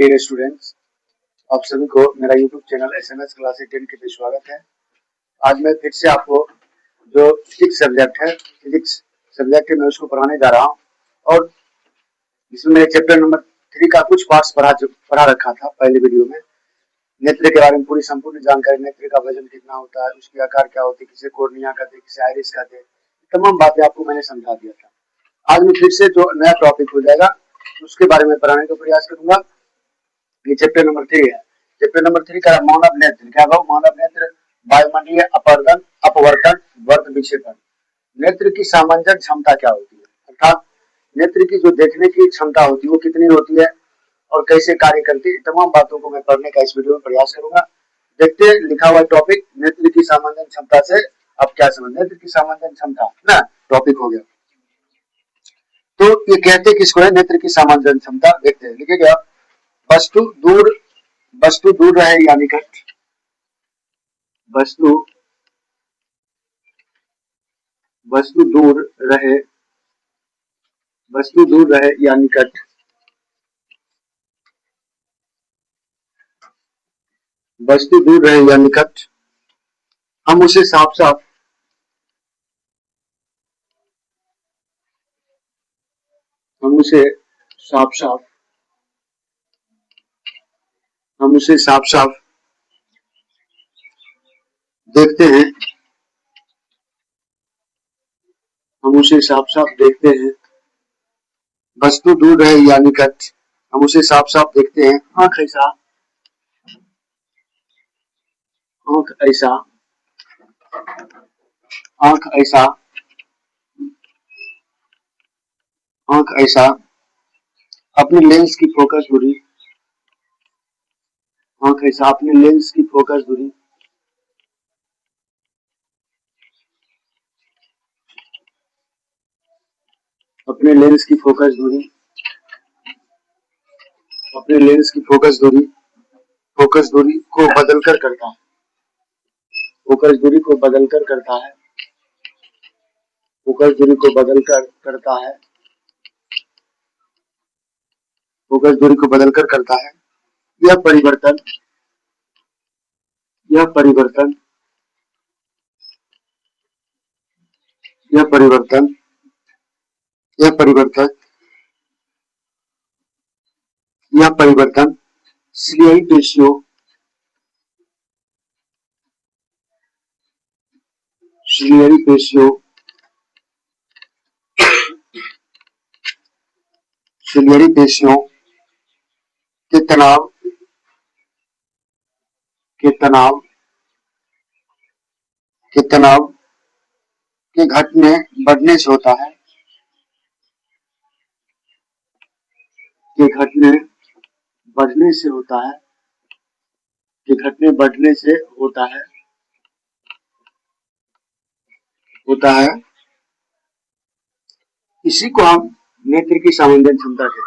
Dear students, आप सभी को मेरा यूट्यूब चैनल एसएमएस क्लासेस 10 के लिए स्वागत है। आज मैं फिर से आपको जो फिजिक्स सब्जेक्ट है, फिजिक्स सब्जेक्ट मैं उसको पढ़ाने जा रहा हूँ और इसमें मैंने चैप्टर नंबर 3 का कुछ पार्ट्स पढ़ा रखा था पहले वीडियो में। नेत्र के बारे में पूरी संपूर्ण जानकारी, नेत्र का वजन कितना होता है, उसके आकार क्या होते हैं, किसे कॉर्निया कहते हैं, किसे आइरिस कहते हैं, तमाम बातें आपको मैंने समझा दिया था। आज मैं फिर से जो नया टॉपिक हो जाएगा उसके बारे में पढ़ाने का प्रयास करूंगा। ये चैप्टर नंबर 3 है। चैप्टर नंबर 3 का मानव नेत्र क्या होगा? मानव नेत्र वायुमंडलीय अपवर्तन, अपवर्तन, वर्त विक्षेपण। नेत्र की सामंजस्य क्षमता क्या होती है, अर्थात नेत्र की जो देखने की क्षमता होती है वो कितनी होती है और कैसे कार्य करती है, तमाम बातों को मैं पढ़ने का इस वीडियो में प्रयास करूंगा। देखते हैं लिखा हुआ टॉपिक, नेत्र की सामंजस्य क्षमता से आप क्या समझ। नेत्र की सामंजस्य क्षमता ना टॉपिक हो गया। तो ये कहते किसको है नेत्र की सामंजस्य क्षमता? देखते हैं, लिखेगा वस्तु दूर रहे या निकट, वस्तु दूर रहे, वस्तु दूर रहे या निकट, वस्तु दूर रहे या निकट, हम उसे साफ साफ हम उसे साफ साफ हम उसे साफ साफ देखते हैं, हम उसे साफ साफ देखते हैं। वस्तु दूर रहे या निकट, हम उसे साफ साफ देखते हैं। आंख ऐसा, आंख ऐसा, आंख ऐसा, आंख ऐसा, अपने लेंस की फोकस दूरी, आंख ऐसा, अपने लेंस की फोकस दूरी, अपने लेंस की फोकस दूरी, अपने लेंस की फोकस दूरी को बदलकर करता है, फोकस दूरी को बदलकर करता है, फोकस दूरी को बदलकर करता है, फोकस दूरी को बदलकर करता है। यह परिवर्तन, यह परिवर्तन, यह परिवर्तन, यह परिवर्तन, यह परिवर्तन सिलियरी पेशियों, सिलियरी पेशियों, सिलियरी पेशियों के तनाव, के तनाव, के तनाव के घटने बढ़ने से होता है, के घटने बढ़ने से होता है, के घटने बढ़ने से होता है, होता है। इसी को हम नेत्र की सामंजस्य क्षमता कहते हैं।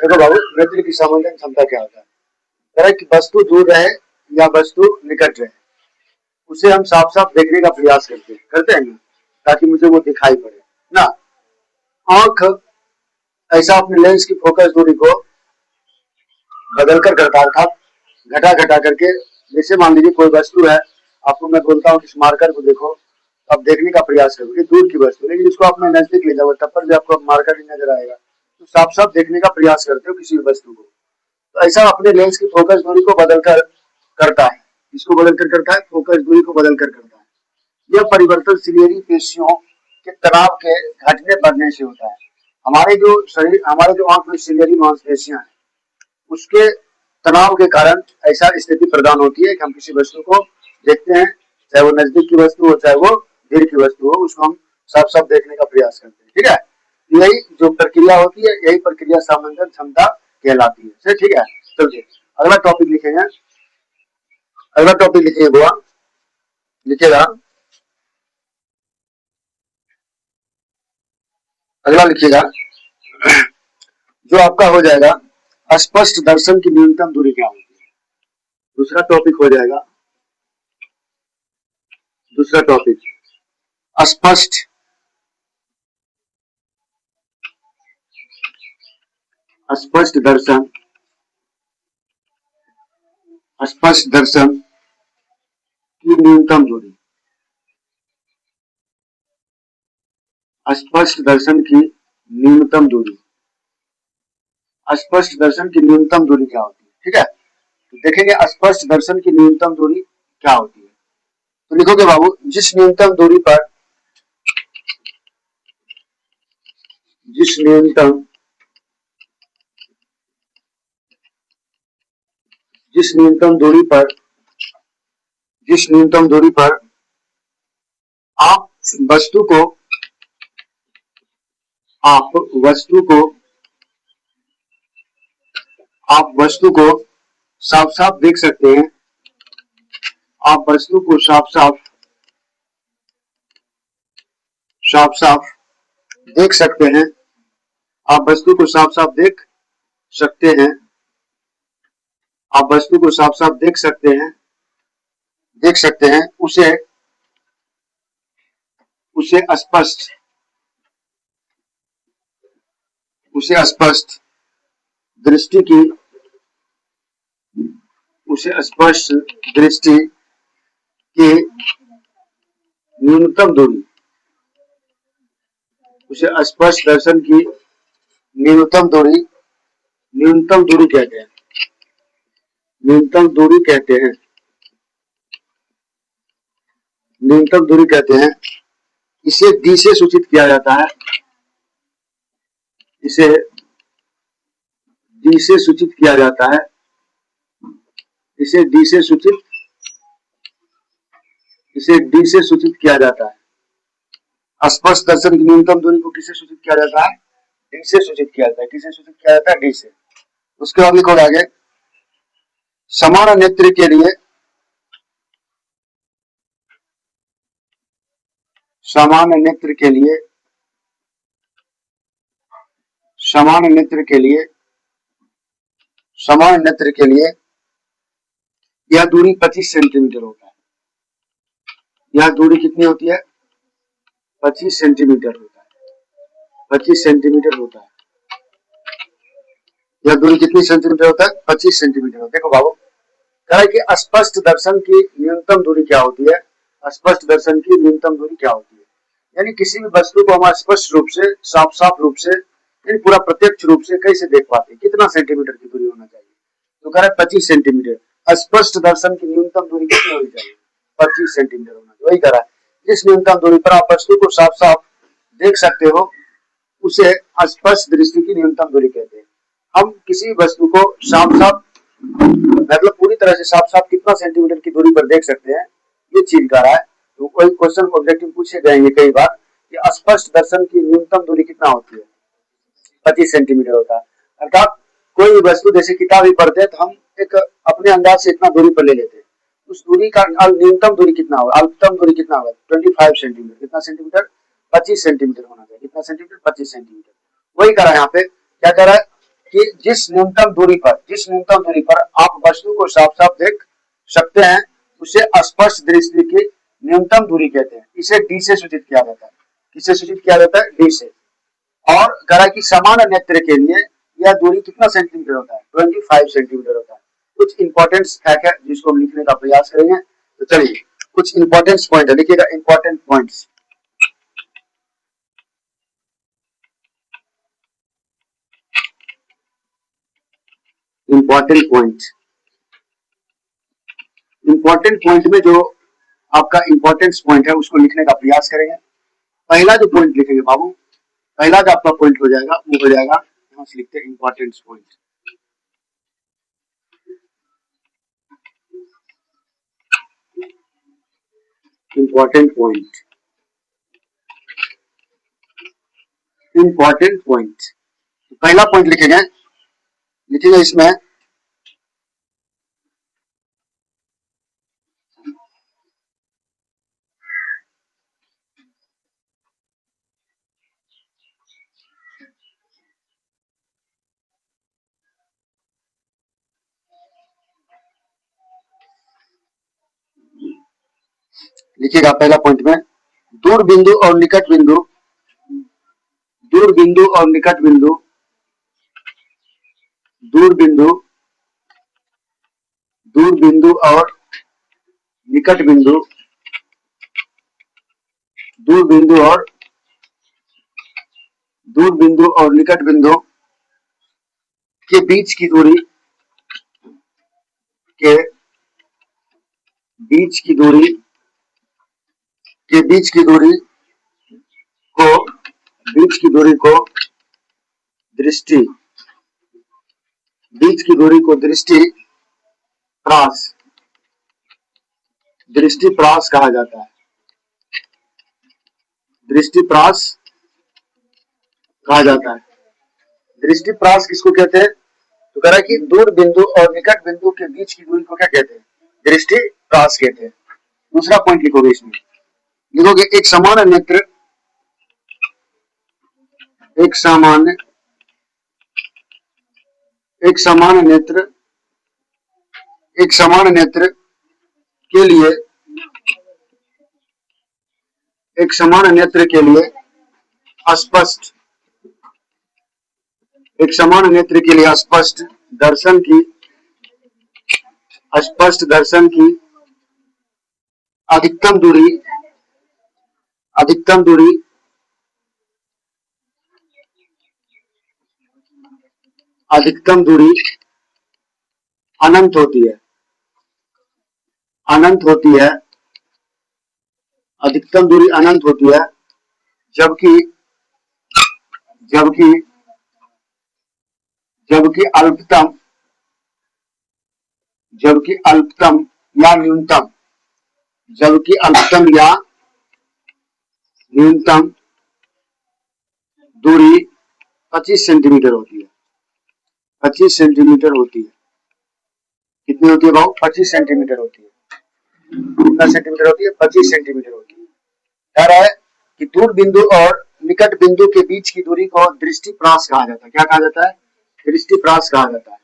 देखो बाबू, नेत्र की सामंजस्य क्षमता क्या होता है? तरह की वस्तु दूर रहे या वस्तु निकट रहे, उसे हम साफ साफ देखने का प्रयास करते हैं ना, ताकि मुझे वो दिखाई पड़े ना। आंख ऐसा अपने लेंस की फोकस दूरी को बदलकर करता है, अर्थात घटा घटा करके। जैसे मान लीजिए कोई वस्तु है, आपको मैं बोलता हूँ कि इस मार्कर को देखो, अब देखने का प्रयास करो, ये दूर की वस्तु, लेकिन इसको आप मैं नजदीक ले जाऊंगा तब पर भी आपको मार्कर ही नजर आएगा। तो साफ साफ देखने का प्रयास करते हो किसी भी वस्तु को। तो ऐसा अपने लेंस की फोकस दूरी को बदलकर करता है। इसको बदलकर करता है, फोकस दूरी को बदलकर करता है। यह परिवर्तन सिलियरी पेशियों के तनाव के घटने बढ़ने से होता है। हमारे जो शरीर, हमारे जो आंख में सिलियरी मांसपेशियां हैं, उसके तनाव के कारण ऐसा स्थिति प्रदान होती है कि हम किसी वस्तु को देखते हैं, चाहे वो नजदीक की वस्तु हो चाहे वो दूर की वस्तु हो, उसको हम साफ साफ देखने का प्रयास करते हैं। ठीक है, यही जो प्रक्रिया होती है, यही प्रक्रिया सामंजस्य क्षमता कहलाती है। ठीक है, चलिए अगला टॉपिक लिखेंगे। अगला टॉपिक लिखिए बुआ, लिखिएगा, अगला लिखिएगा जो आपका हो जाएगा स्पष्ट दर्शन की न्यूनतम दूरी क्या होती है। दूसरा टॉपिक हो जाएगा, दूसरा टॉपिक स्पष्ट, स्पष्ट दर्शन स्पष्ट दर्शन की न्यूनतम दूरी, स्पष्ट दर्शन की न्यूनतम दूरी, स्पष्ट दर्शन की न्यूनतम दूरी क्या होती है? ठीक है, तो देखेंगे स्पष्ट दर्शन की न्यूनतम दूरी क्या होती है। तो लिखोगे बाबू, जिस न्यूनतम दूरी पर, जिस न्यूनतम जिस न्यूनतम दूरी पर, जिस न्यूनतम दूरी पर आप वस्तु को, आप वस्तु को आप वस्तु को साफ साफ देख सकते हैं, आप वस्तु को साफ साफ साफ साफ देख सकते हैं, आप वस्तु को साफ साफ देख सकते हैं, आप वस्तु को साफ साफ देख सकते हैं, देख सकते हैं, उसे उसे स्पष्ट, उसे स्पष्ट दृष्टि की, उसे स्पष्ट दृष्टि की न्यूनतम दूरी, उसे स्पष्ट दर्शन की न्यूनतम दूरी, न्यूनतम दूरी कहते हैं, न्यूनतम दूरी कहते हैं, न्यूनतम दूरी कहते हैं। इसे डी से सूचित किया जाता है, इसे डी से सूचित किया जाता है, इसे डी से सूचित, इसे डी से सूचित किया जाता है। स्पष्ट दर्शन की न्यूनतम दूरी को किससे सूचित किया जाता है? डी से सूचित किया जाता है। किससे सूचित किया जाता है? डी से। उसके बाद लिखो आगे, समान नेत्र के लिए, समान नेत्र के लिए, समान नेत्र के लिए, समान नेत्र के लिए यह दूरी 25 सेंटीमीटर होता है। यह दूरी कितनी होती है? 25 सेंटीमीटर होता है, 25 सेंटीमीटर होता है। यह दूरी कितनी सेंटीमीटर होता है? 25 सेंटीमीटर। देखो बाबू, कह रहा है कि स्पष्ट दर्शन की न्यूनतम दूरी क्या होती है? स्पष्ट दर्शन की न्यूनतम दूरी क्या होती है? यानी किसी भी वस्तु को हम स्पष्ट रूप से, साफ साफ रूप से, यानी पूरा प्रत्यक्ष रूप से कैसे देख पाते हैं? कितना सेंटीमीटर की दूरी होना चाहिए? तो कह रहा है 25 सेंटीमीटर। स्पष्ट दर्शन की न्यूनतम दूरी कितनी होनी चाहिए? 25 सेंटीमीटर होना चाहिए। वही कह रहा है, जिस न्यूनतम दूरी पर आप वस्तु को साफ साफ देख सकते हो उसे स्पष्ट दृष्टि की न्यूनतम दूरी कहते हैं। हम किसी वस्तु को साफ साफ, मतलब पूरी तरह से साफ साफ कितना सेंटीमीटर की दूरी पर देख सकते हैं, ये चीज कर रहा है। तो कोई क्वेश्चन ऑब्जेक्टिव पूछे जाएंगे कई बार कि स्पष्ट दर्शन की न्यूनतम दूरी कितना होती है? 25 सेंटीमीटर होता है। अर्थात कोई वस्तु, जैसे किताब ही पढ़ते हैं तो हम एक अपने अंदाज से इतना दूरी पर ले लेते हैं, उस दूरी का न्यूनतम दूरी कितना होगा, अल्पतम दूरी कितना होगा? 25 सेंटीमीटर। कितना सेंटीमीटर? 25 सेंटीमीटर होना चाहिए। कितना सेंटीमीटर? 25 सेंटीमीटर। वही कह रहा है यहाँ पे, क्या कह रहा है कि जिस न्यूनतम दूरी पर, जिस न्यूनतम दूरी पर आप वस्तु को साफ साफ देख सकते हैं उसे स्पष्ट दृष्टि की न्यूनतम दूरी कहते हैं। इसे डी से सूचित किया जाता है। किससे सूचित किया जाता है? डी से। और कह रहा है कि समान नेत्र के लिए यह दूरी कितना सेंटीमीटर होता है? 25 सेंटीमीटर होता है। कुछ इंपॉर्टेंट फैक्ट है जिसको हम लिखने का प्रयास करेंगे। तो चलिए, कुछ इंपॉर्टेंट पॉइंट है, लिखिएगा important points. Important point, important point में जो आपका इंपॉर्टेंट पॉइंट है उसको लिखने का प्रयास करेंगे। पहला जो पॉइंट लिखेंगे बाबू, पहला जो आपका पॉइंट हो जाएगा वो हो जाएगा, यहां से लिखते हैं important point. Important point, important point. पहला पॉइंट लिखेंगे, लिखेंगे इसमें लिखिएगा पहला पॉइंट में, दूर बिंदु और निकट बिंदु, दूर बिंदु और निकट बिंदु, दूर बिंदु दूर बिंदु और निकट बिंदु, दूर बिंदु और दूर बिंदु और निकट बिंदु के बीच की दूरी के बीच की दूरी के बीच की दूरी को बीच की दूरी को दृष्टि बीच की दूरी को दृष्टि प्रास कहा जाता है। दृष्टि प्रास कहा जाता है। दृष्टि प्रास किसको कहते हैं? तो कह रहा है कि दूर बिंदु और निकट बिंदु के बीच की दूरी को क्या कहते हैं? दृष्टि प्रास कहते हैं। दूसरा पॉइंट लिखोगे इसमें, लिखोगे एक समान नेत्र एक सामान्य एक समान नेत्र एक समान नेत्र के लिए एक समान नेत्र के लिए स्पष्ट एक समान नेत्र के लिए स्पष्ट दर्शन की अधिकतम दूरी अधिकतम दूरी अधिकतम दूरी अनंत होती है। अनंत होती है। अधिकतम दूरी अनंत होती है, जबकि जबकि जबकि अल्पतम जबकि अल्पतम या न्यूनतम जबकि अल्पतम या न्यूनतम दूरी 25 सेंटीमीटर होती है। 25 सेंटीमीटर होती है। कितनी होती है भाव? 25 सेंटीमीटर होती है। कितना सेंटीमीटर होती है? 25 सेंटीमीटर होती है। कह रहा है कि दूर बिंदु और निकट बिंदु के बीच की दूरी को दृष्टि प्रास कहा जाता है। क्या कहा जाता है? दृष्टि प्रास कहा जाता है।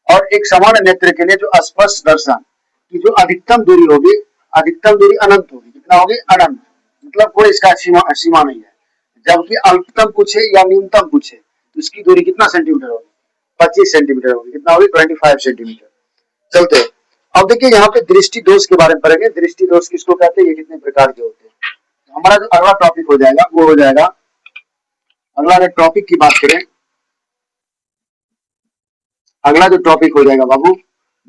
और एक समान नेत्र के लिए जो स्पष्ट दर्शन की जो अधिकतम दूरी होगी, अधिकतम दूरी अनंत होगी। कितना होगी? अनंत। मतलब कोई इसका सीमा नहीं है। जबकि अल्पतम पूछे या न्यूनतम पूछे तो इसकी दूरी कितना सेंटीमीटर होगी? 25 सेंटीमीटर होगी। कितना होगी? 25 सेंटीमीटर। चलते हैं। अब देखिए यहाँ पे दृष्टि दोष के बारे में पढ़ेंगे। दृष्टि दोष किसको कहते हैं, ये कितने प्रकार के होते हैं। हमारा जो अगला टॉपिक हो जाएगा वो हो जाएगा, अगला अगर टॉपिक की बात करें, अगला जो टॉपिक हो जाएगा बाबू,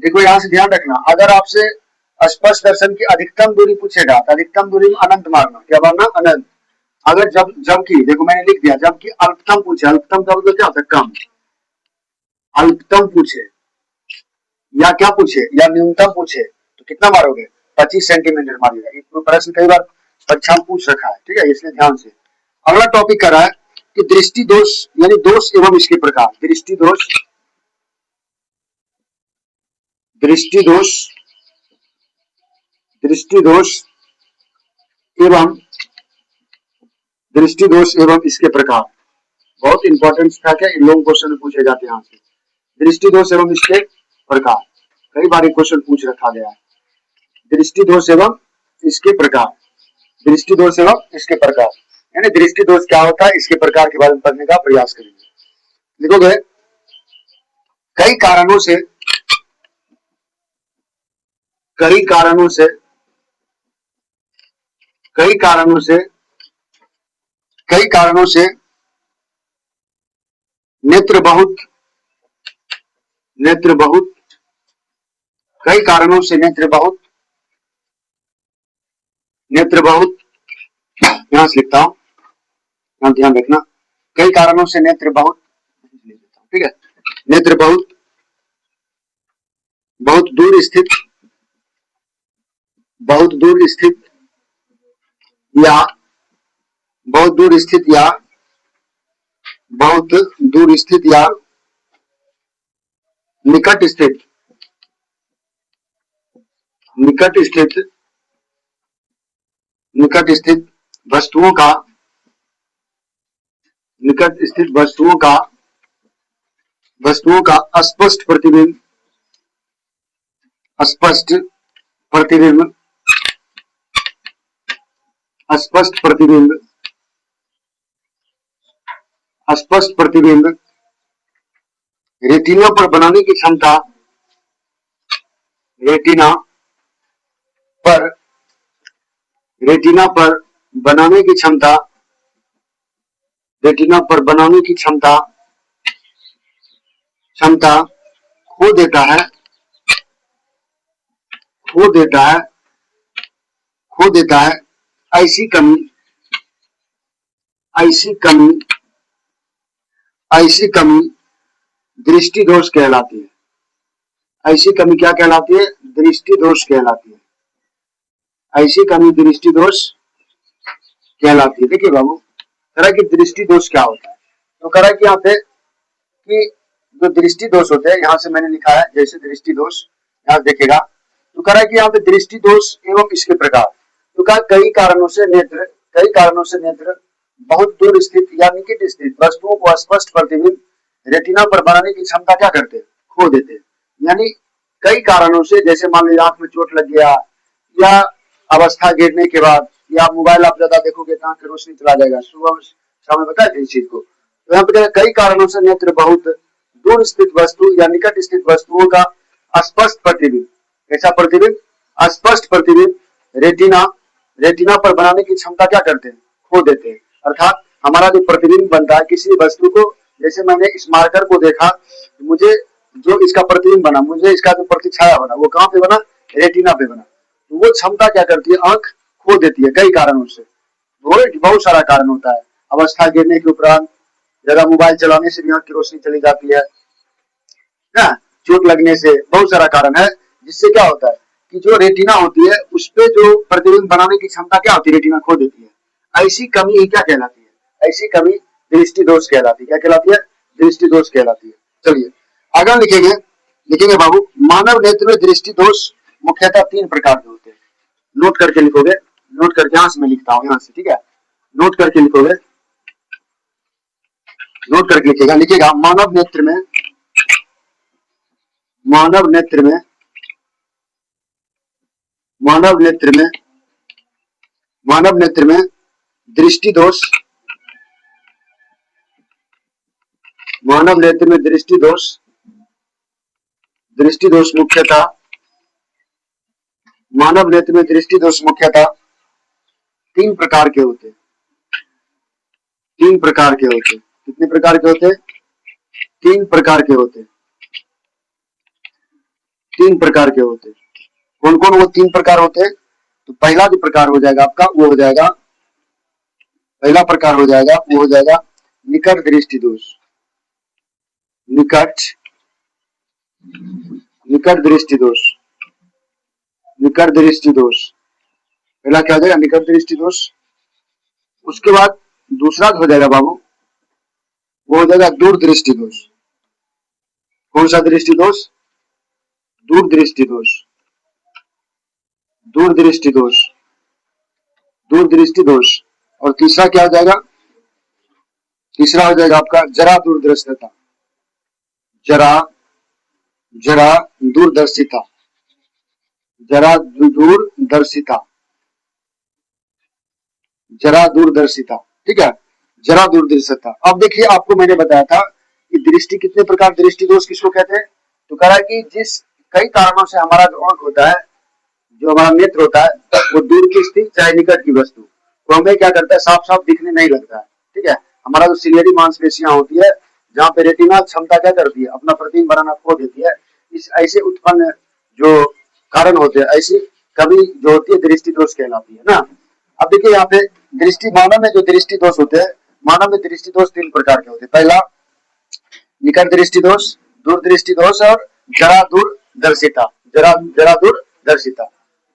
देखो यहाँ से ध्यान रखना, अगर आपसे स्पष्ट दर्शन की अधिकतम दूरी पूछेगा तो अधिकतम दूरी में अनंत मारना। क्या मारना? अनंत। अगर जबकि देखो मैंने लिख दिया, जबकि अल्पतम पूछे, अल्पतम का मतलब क्या होता है? कम। अल्पतम पूछे या क्या पूछे या न्यूनतम पूछे तो कितना मारोगे? 25 सेंटीमीटर मारिएगा। एक प्रश्न कई बार परीक्षा में पूछ रखा है, ठीक है, इसलिए ध्यान से। अगला टॉपिक कर रहा है कि दृष्टि दोष यानी दोष एवं इसके प्रकार। दृष्टि दोष दृष्टि दोष दृष्टि दोष एवं दृष्टि दोष एवं इसके प्रकार बहुत इंपॉर्टेंट था। क्या लॉन्ग क्वेश्चन पूछे जाते हैं यहाँ से। दृष्टि दोष एवं इसके प्रकार कई बार क्वेश्चन पूछ रखा गया है। दृष्टि दोष एवं इसके प्रकार। दृष्टि दोष एवं इसके प्रकार यानी दृष्टि दोष क्या होता है, इसके प्रकार के बारे में पढ़ने का प्रयास करेंगे। लिखोगे कई कारणों से कई कारणों से कई कारणों से कई कारणों से नेत्र बहुत कई कारणों से नेत्र बहुत यहां से लिखता हूं, यहां ध्यान रखना। कई कारणों से नेत्र बहुत, ठीक है, नेत्र बहुत दूर स्थित या बहुत दूर स्थित या बहुत दूर स्थित या निकट स्थित निकट स्थित वस्तुओं का स्पष्ट प्रतिबिंब स्पष्ट प्रतिबिंब रेटिना पर बनाने की क्षमता रेटिना पर रेटिना पर बनाने की क्षमता रेटिना पर बनाने की क्षमता क्षमता खो देता है खो देता है खो देता है ऐसी कमी ऐसी कमी ऐसी कमी दृष्टि दोष कहलाती है। ऐसी कमी क्या कहलाती है? दृष्टि दोष कहलाती है। ऐसी कमी दृष्टि दोष कहलाती है। देखिए बाबू, कह कि दृष्टि दोष क्या होता है, तो कह कि यहाँ पे कि जो दृष्टि दोष होते हैं, यहां से मैंने लिखा है जैसे दृष्टि दोष, यहाँ देखिएगा तो कह कि यहाँ पे दृष्टि दोष एवं इसके प्रकार, तो कहा कई कारणों से नेत्र बहुत दूर स्थित या निकट स्थित वस्तुओं को स्पष्ट प्रतिबिंब रेटिना पर बनाने की क्षमता क्या करते हैं? खो देते हैं। यानी कई कारणों से, जैसे मान लीजिए आंख में चोट लग गया, या अवस्था गिरने के बाद, या मोबाइल आप ज्यादा देखोगे तो आंख की रोशनी चला जाएगा, सुबह शाम बताया था इस चीज को। तो यहाँ पे कई कारणों से नेत्र बहुत दूर स्थित वस्तु या निकट स्थित वस्तुओं का स्पष्ट प्रतिबिंब, कैसा प्रतिबिंब? स्पष्ट प्रतिबिंब रेटिना पर बनाने की क्षमता क्या करते हैं? खो देते हैं। अर्थात हमारा जो प्रतिबिंब बनता है किसी वस्तु को, जैसे मैंने इस मार्कर को देखा, मुझे जो इसका प्रतिबिंब बना, मुझे इसका जो प्रतिछाया बना, वो कहाँ पे बना? रेटिना पे बना। तो वो क्षमता क्या करती है? आंख खो देती है कई कारणों से। बहुत सारा कारण होता है। अवस्था गिरने के उपरांत, ज्यादा मोबाइल चलाने से भी आंख की रोशनी चली जाती है ना, चोट लगने से, बहुत सारा कारण है जिससे क्या होता है कि जो रेटिना होती है उस पे जो प्रतिबिंब बनाने की क्षमता क्या होती है? रेटिना खो देती है। ऐसी कमी ही क्या कहलाती है? ऐसी कमी दृष्टि दोष कहलाती है। क्या कहलाती है? दृष्टि दोष कहलाती है। चलिए आगे लिखेंगे बाबू, मानव नेत्र में दृष्टि दोष मुख्यतः 3 प्रकार के होते हैं। नोट करके लिखोगे, नोट करके यहां से मैं लिखता हूं, यहां से, ठीक है? नोट करके लिखोगे, नोट करके लिखेगा मानव नेत्र में मानव नेत्र में मानव नेत्र में मानव नेत्र में दृष्टि दोष मानव नेत्र में दृष्टि दोष मुख्यतः मानव नेत्र में दृष्टि दोष मुख्यतः 3 प्रकार के होते हैं। 3 प्रकार के होते हैं। कितने प्रकार के होते हैं? 3 प्रकार के होते हैं। 3 प्रकार के होते हैं। कौन कौन वो 3 प्रकार होते हैं? तो पहला जो प्रकार हो जाएगा आपका, वो हो जाएगा, पहला प्रकार हो जाएगा वो हो जाएगा निकट दृष्टि दोष। निकट दृष्टि दोष, निकट दृष्टि दोष, पहला क्या हो जाएगा? निकट दृष्टि दोष। उसके बाद दूसरा हो जाएगा बाबू, वो हो जाएगा दूर दृष्टि दोष। कौन सा दृष्टि दोष? दूर दृष्टि दोष। दूर दृष्टि दोष, दूर दृष्टि दोष। और तीसरा क्या हो जाएगा? तीसरा हो जाएगा आपका जरा दूरदर्शिता। जरा दूरदर्शिता, जरा दूरदर्शिता, जरा दूरदर्शिता, ठीक है? जरा दूरदर्शिता। अब देखिए, आपको मैंने बताया था कि दृष्टि कितने प्रकार, दृष्टि दोष किसको कहते हैं? तो कह रहा है कि जिस कई कारणों से हमारा जो आंख होता है, जो हमारा नेत्र होता है, वो दूर की स्थिति चाहे निकट की वस्तु, तो हमें क्या करता है? साफ साफ दिखने नहीं लगता है, ठीक है? हमारा जो सिलियरी मांसपेशियां होती है, जहाँ पे रेटिना क्षमता क्या करती है? अपना प्रतिबिंब बनाना खो देती है। इस ऐसे उत्पन्न जो कारण होते हैं, ऐसी कमी जो होती है दृष्टि दोष कहलाती है ना। अब देखिए यहाँ पे दृष्टि, मानव में जो दृष्टि दोष होते हैं, मानव में दृष्टि दोष 3 प्रकार के होते हैं। पहला निकट दृष्टि दोष, दूर दृष्टि दोष और जरा दूरदर्शिता, जरा दूरदर्शिता।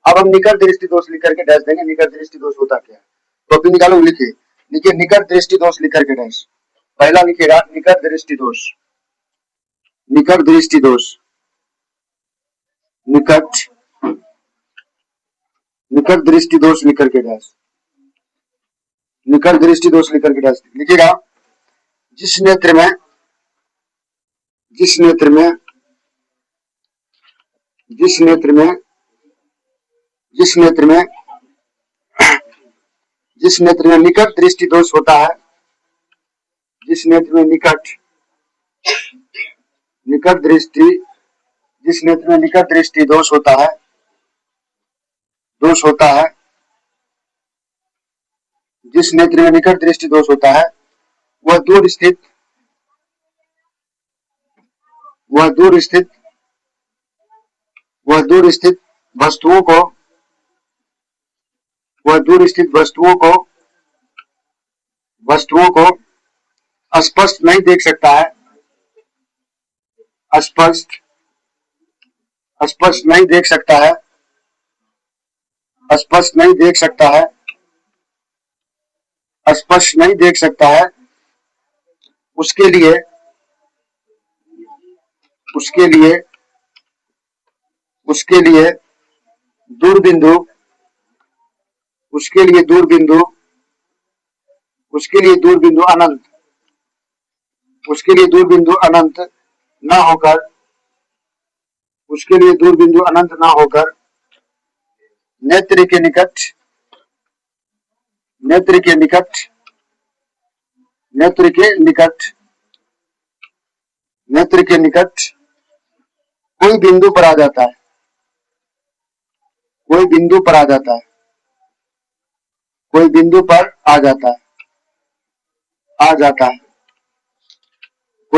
अब हम निकट दृष्टि दोष लिख करके डैश देंगे। निकट दृष्टि दोष होता क्या है? कॉपी निकालो, लिखिए, निकट दृष्टि दोष लिख करके डैश। पहला लिखिएगा निकट दृष्टि दोष, निकट दृष्टि दोष, निकट दृष्टि दोष लिख करके डैश, निकट दृष्टि दोष लिख करके डैश लिखिएगा। जिस नेत्र में जिस नेत्र में जिस नेत्र में जिस नेत्र में जिस नेत्र में निकट दृष्टि दोष होता है, जिस नेत्र में निकट दृष्टि जिस नेत्र में निकट दृष्टि दोष होता है, जिस नेत्र में निकट दृष्टि दोष होता है वह दूर स्थित वस्तुओं को स्पष्ट नहीं देख सकता है, स्पष्ट नहीं देख सकता है। उसके लिए दूरबिंदु अनंत न होकर नेत्र के निकट कोई बिंदु पर आ जाता है, कोई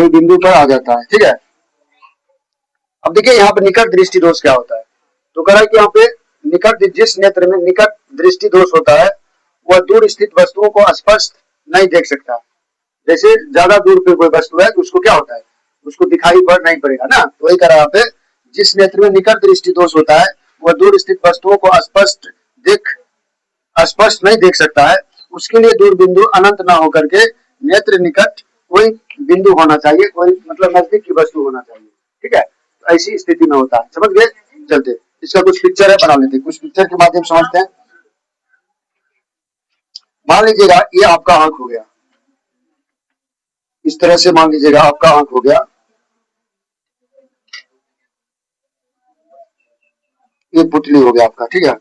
बिंदु पर आ जाता है। ठीक है। अब देखिए यहाँ पे निकट दृष्टि दोष क्या होता है। तो कह रहा है कि यहाँ पे जिस नेत्र में निकट दृष्टि दोष होता है वह दूर स्थित वस्तुओं को स्पष्ट नहीं देख सकता। जैसे ज्यादा दूर पे कोई वस्तु है तो उसको क्या होता है, उसको दिखाई पड़ नहीं पड़ेगा ना। तो वही कह रहा है यहाँ पे, जिस नेत्र में निकट दृष्टि दोष होता है वह दूर स्थित वस्तुओं को स्पष्ट नहीं देख सकता है। उसके लिए दूर बिंदु अनंत न होकर के नेत्र निकट कोई बिंदु होना चाहिए, कोई मतलब नजदीक की वस्तु होना चाहिए। ठीक है। तो ऐसी स्थिति में होता है। समझ गए। चलते, इसका कुछ पिक्चर है, बना लेते, कुछ पिक्चर के माध्यम समझते हैं। मान लीजिएगा ये आपका आंख हो गया, इस तरह से मान लीजिएगा आपका आंख हो गया, ये पुतली हो गया आपका। ठीक है।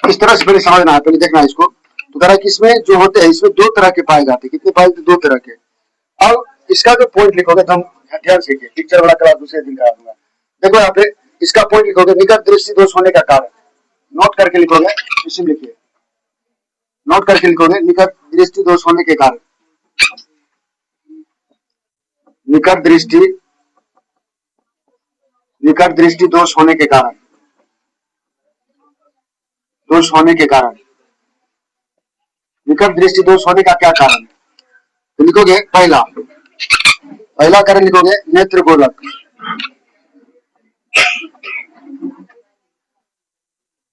इस तरह से पहले समझना है, पहले देखना है इसको। तो कह रहा है कि इसमें जो होते हैं, इसमें दो तरह के पाए जाते हैं। कितने पाए जाते? दो तरह के। अब इसका जो पॉइंट लिखोगे तो हम ध्यान से देखिए, पिक्चर वाला क्लास दूसरे दिन करा दूंगा। देखो यहाँ पे इसका पॉइंट लिखोगे, निकट दृष्टि दोष होने का कारण। नोट करके लिखोगे, इसी में लिखिए, नोट करके लिखोगे, निकट दृष्टि दोष होने के कारण। निकट दृष्टि दोष होने के कारण, निकट दृष्टि दोष होने का क्या कारण? तो लिखोगे पहला कारण लिखोगे नेत्र गोलक।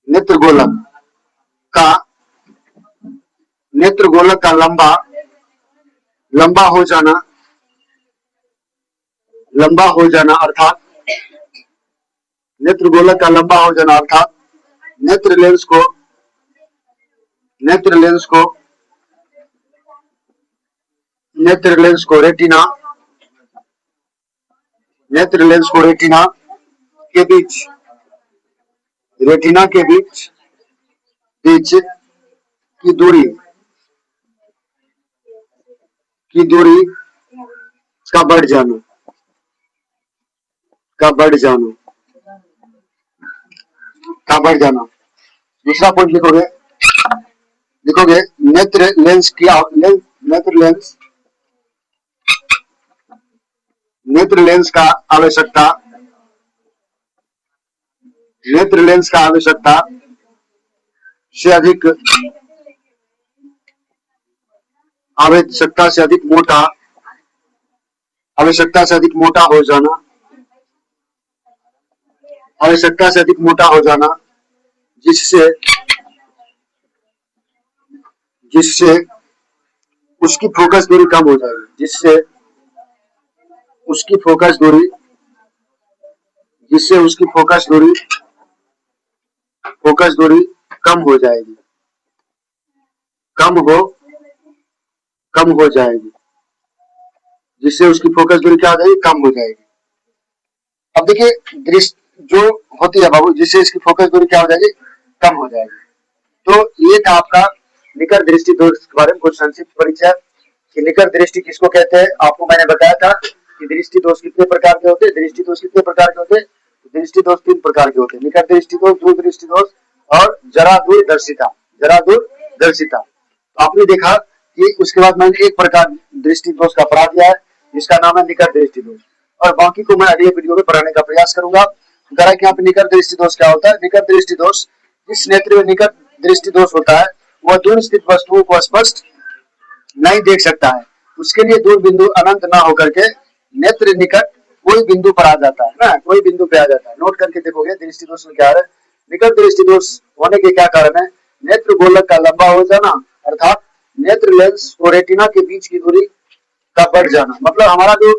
नेत्र गोलक का लंबा हो जाना अर्थात नेत्र गोलक का लंबा हो जाना अर्थात नेत्र लेंस को रेटिना के बीच की दूरी का बढ़ जाना। दूसरा पॉइंट लिखोगे नेत्र लेंस का आवश्यकता से अधिक मोटा आवश्यकता से अधिक मोटा हो जाना, आवश्यकता से अधिक मोटा हो जाना, जिससे जिससे उसकी फोकस दूरी कम हो जाएगी, जिससे उसकी फोकस दूरी जिससे उसकी फोकस दूरी कम हो जाएगी, कम हो जाएगी, जिससे उसकी फोकस दूरी क्या हो जाएगी, कम हो जाएगी। अब देखिए दृष्टि जो होती है बाबू, जिससे इसकी फोकस दूरी क्या हो जाएगी, कम हो जाएगी। तो ये था आपका निकट दृष्टि दोष के बारे में कुछ संक्षिप्त परिचय कि निकट दृष्टि किसको कहते हैं। आपको मैंने बताया था कि दृष्टि दोष कितने प्रकार के होते हैं, दृष्टि दोष कितने प्रकार के होते हैं, दृष्टि दोष 3 प्रकार के होते हैं, निकट दृष्टि दोष, दूर दृष्टि दोष और जरा दूरदर्शिता। जरा दूरदर्शिता आपने देखा कि उसके बाद मैंने एक प्रकार दृष्टि दोष का पढ़ा दिया है, जिसका नाम है निकट दृष्टि दोष, और बाकी को मैं अगले वीडियो में पढ़ाने का प्रयास करूंगा। जरा कि यहाँ पे निकट दृष्टि दोष क्या होता है। निकट दृष्टि दोष, जिस नेत्र में निकट दृष्टि दोष होता है वह दूर स्थित वस्तुओं को स्पष्ट नहीं देख सकता है, उसके लिए दूर बिंदु अनंत ना होकर के नेत्र निकट कोई बिंदु पर आ जाता है ना, कोई बिंदु पे आ जाता है। नोट करके देखोगे दृष्टि दोष में क्या है। निकट दृष्टि दोष होने के क्या कारण है, नेत्र गोलक का लंबा हो जाना, अर्थात नेत्र लेंस और रेटिना के बीच की दूरी का बढ़ जाना। मतलब हमारा जो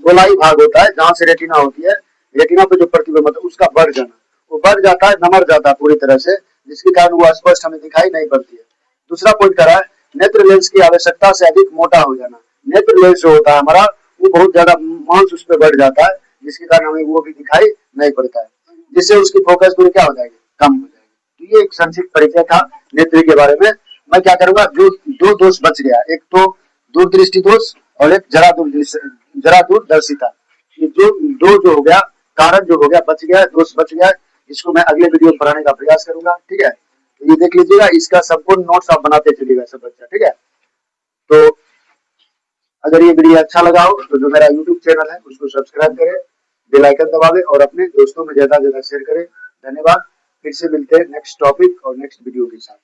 गोलाई भाग होता है जहां से रेटिना होती है, रेटिना पे जो प्रतिबिंब होता है उसका बढ़ जाना, वो बढ़ जाता है, नमर जाता है पूरी तरह से, जिसके कारण वो स्पष्ट हमें दिखाई नहीं पड़ती है। दूसरा पॉइंट कह रहा है नेत्र लेंस की आवश्यकता से अधिक मोटा हो जाना। नेत्र लेंस जो होता है हमारा वो बहुत ज्यादा मांस उस पर बढ़ जाता है, जिसके कारण हमें वो भी दिखाई नहीं पड़ता है, जिससे उसकी फोकस दूरी क्या हो जाएगी, कम हो जाएगी। तो ये एक संक्षिप्त परिचय था नेत्र के बारे में। मैं क्या करूंगा, जो दो दोष बच गया, एक तो दूरदृष्टि दोष और एक जरा दूरदर्शिता, ये जो हो गया, कारण जो हो गया बच गया, दोष बच गया, इसको मैं अगले वीडियो में पढ़ाने का प्रयास करूंगा। ठीक है, तो ये देख लीजिएगा, इसका संपूर्ण नोट्स आप बनाते चलिएगा सब बच्चा। ठीक है, तो अगर ये वीडियो अच्छा लगा हो तो जो मेरा यूट्यूब चैनल है उसको सब्सक्राइब करें, बेल आइकन दबावे और अपने दोस्तों में ज्यादा से ज्यादा शेयर करें। धन्यवाद। फिर से मिलते हैं नेक्स्ट टॉपिक और नेक्स्ट वीडियो के साथ।